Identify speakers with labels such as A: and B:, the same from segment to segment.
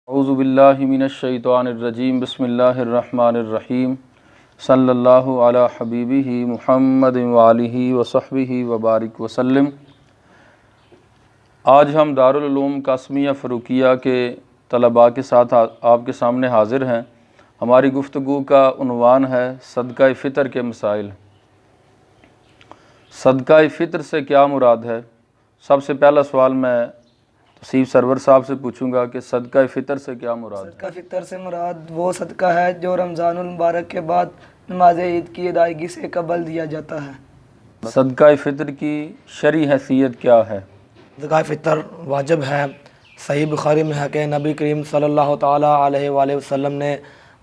A: اعوذ باللہ من الشیطان الرجیم بسم اللہ الرحمن الرحیم صلی اللہ علی حبیبہ محمد وآلہ وصحبہ وبارک وسلم۔ آج ہم دارالعلوم قاسمیہ فاروقیہ کے طلباء کے ساتھ آپ کے سامنے حاضر ہیں۔ ہماری گفتگو کا عنوان ہے صدقہ فطر کے مسائل۔ صدقہ فطر سے کیا مراد ہے؟ سب سے پہلا سوال میں توصیف سرور صاحب سے پوچھوں گا کہ صدقہ فطر سے کیا مراد ہے؟
B: صدقہ فطر سے مراد وہ صدقہ ہے جو رمضان المبارک کے بعد نماز عید کی ادائیگی سے قبل دیا جاتا ہے۔
A: صدقہ فطر کی شرعی حیثیت کیا ہے؟
C: صدقہ فطر واجب ہے۔ صحیح بخاری میں ہے کہ نبی کریم صلی اللہ تعالیٰ علیہ وآلہ وسلم نے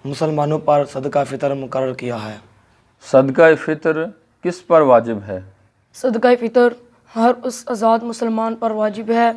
C: مسلمانوں پر صدقہ فطر مقرر کیا ہے۔
A: صدقہ فطر کس پر واجب ہے؟
D: صدقہ فطر ہر اس آزاد مسلمان پر واجب ہے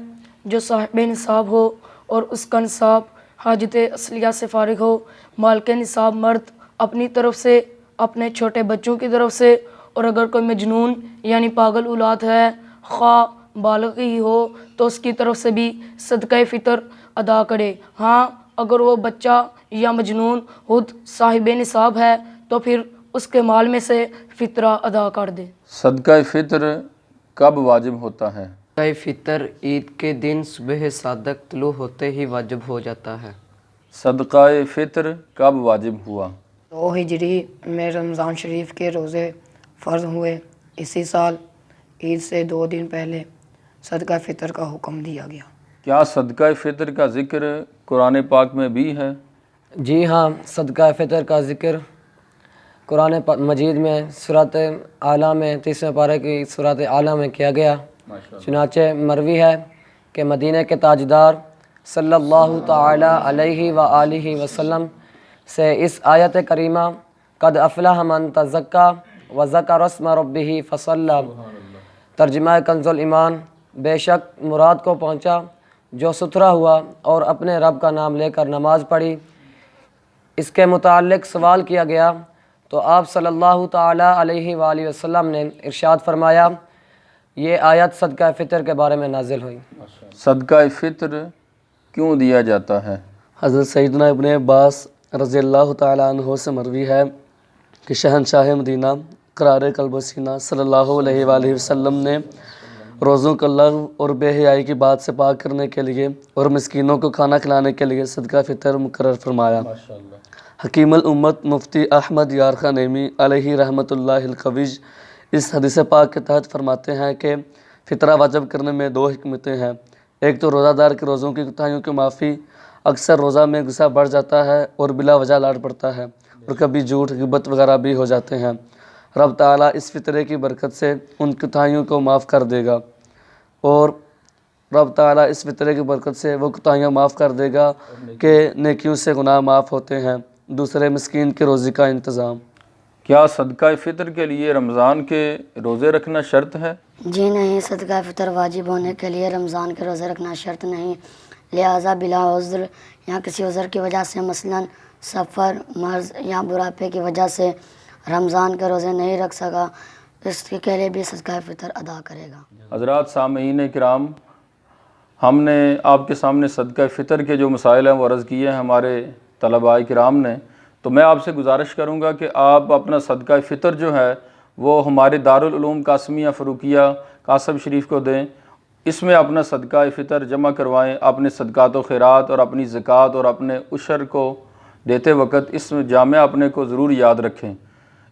D: جو صاحب نصاب ہو اور اس کا نصاب حاجت اصلیہ سے فارغ ہو۔ مالک نصاب مرد اپنی طرف سے، اپنے چھوٹے بچوں کی طرف سے، اور اگر کوئی مجنون یعنی پاگل اولاد ہے خواہ بالغ ہی ہو تو اس کی طرف سے بھی صدقہ فطر ادا کرے۔ ہاں اگر وہ بچہ یا مجنون خود صاحب نصاب ہے تو پھر اس کے مال میں سے فطرہ ادا کر دے۔
A: صدقہ فطر کب واجب ہوتا ہے؟
E: صدقہ فطر عید کے دن صبح صادق طلوع ہوتے ہی واجب ہو جاتا ہے۔
A: صدقہ فطر کب واجب ہوا؟
C: 2 ہجری میں رمضان شریف کے روزے فرض ہوئے۔ اسی سال عید سے 2 دن پہلے صدقہ فطر کا حکم دیا گیا۔
A: کیا صدقہ فطر کا ذکر قرآن پاک میں بھی ہے؟
F: جی ہاں، صدقہ فطر کا ذکر قرآن مجید میں سورۃ اعلیٰ میں 30ویں پارے کی سورۃ اعلیٰ میں کیا گیا۔ چنانچہ مروی ہے کہ مدینہ کے تاجدار صلی اللہ تعالی علیہ وآلہ وسلم سے اس آیت کریمہ قد افلح من تزکیٰ وذکر اسم ربہ فصلی ترجمہ کنز الایمان، بے شک مراد کو پہنچا جو ستھرا ہوا اور اپنے رب کا نام لے کر نماز پڑھی۔ اس کے متعلق سوال کیا گیا تو آپ صلی اللہ تعالی علیہ وآلہ وسلم نے ارشاد فرمایا یہ آیت صدقہ فطر کے بارے میں نازل ہوئی۔
A: صدقہ فطر کیوں دیا جاتا ہے؟
G: حضرت سیدنا ابن عباس رضی اللہ تعالیٰ عنہ سے مروی ہے کہ شہنشاہ مدینہ قرار قلب و سینہ صلی اللہ علیہ وآلہ وسلم نے روزوں کو لغو اور بے حیائی کی بات سے پاک کرنے کے لیے اور مسکینوں کو کھانا کھلانے کے لیے صدقہ فطر مقرر فرمایا۔ حکیم الامت مفتی احمد یارخان نعیمی علیہ رحمۃ اللہ القویج اس حدیث پاک کے تحت فرماتے ہیں کہ فطرہ واجب کرنے میں 2 حکمتیں ہیں۔ ایک تو روزہ دار کے روزوں کی کوتاہیوں کی معافی۔ اکثر روزہ میں غصہ بڑھ جاتا ہے اور بلا وجہ لاڑ پڑتا ہے اور کبھی جھوٹ غیبت وغیرہ بھی ہو جاتے ہیں۔ رب تعالیٰ اس فطرے کی برکت سے ان کوتاہیوں کو معاف کر دے گا اور رب تعالیٰ اس فطرے کی برکت سے وہ کوتاہیاں معاف کر دے گا کہ نیکیوں سے گناہ معاف ہوتے ہیں۔ دوسرے مسکین کے روزی کا انتظام۔
A: کیا صدقہ فطر کے لیے رمضان کے روزے رکھنا شرط ہے؟
H: جی نہیں، صدقہ فطر واجب ہونے کے لیے رمضان کے روزے رکھنا شرط نہیں، لہٰذا بلا عذر یا کسی عذر کی وجہ سے مثلا سفر، مرض یا بڑھاپے کی وجہ سے رمضان کے روزے نہیں رکھ سکا اس کے لیے بھی صدقہ فطر ادا کرے گا۔
A: حضرات سامعین کرام، ہم نے آپ کے سامنے صدقہ فطر کے جو مسائل ہیں وہ عرض کیے ہیں ہمارے طلباء کرام نے، تو میں آپ سے گزارش کروں گا کہ آپ اپنا صدقہ فطر جو ہے وہ ہمارے دارالعلوم قاسمیہ فاروقیہ قاسم شریف کو دیں۔ اس میں اپنا صدقہ فطر جمع کروائیں، اپنے صدقات و خیرات اور اپنی زکوٰۃ اور اپنے عشر کو دیتے وقت اس جامعہ اپنے کو ضرور یاد رکھیں۔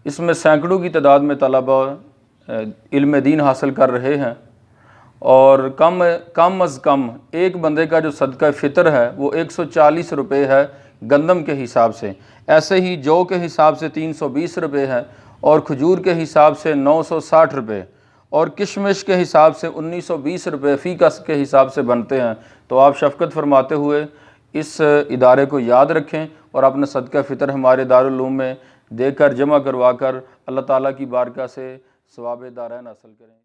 A: اس میں سینکڑوں کی تعداد میں طلبہ علم دین حاصل کر رہے ہیں اور کم از کم ایک بندے کا جو صدقہ فطر ہے وہ 140 روپے ہے گندم کے حساب سے، ایسے ہی جو کے حساب سے 320 روپے ہے اور کھجور کے حساب سے 960 روپے اور کشمش کے حساب سے 1920 روپے فی کس کے حساب سے بنتے ہیں۔ تو آپ شفقت فرماتے ہوئے اس ادارے کو یاد رکھیں اور اپنا صدقہ فطر ہمارے دارالعلوم میں دے کر جمع کروا کر اللہ تعالیٰ کی بارگاہ سے ثواب دارین حاصل کریں۔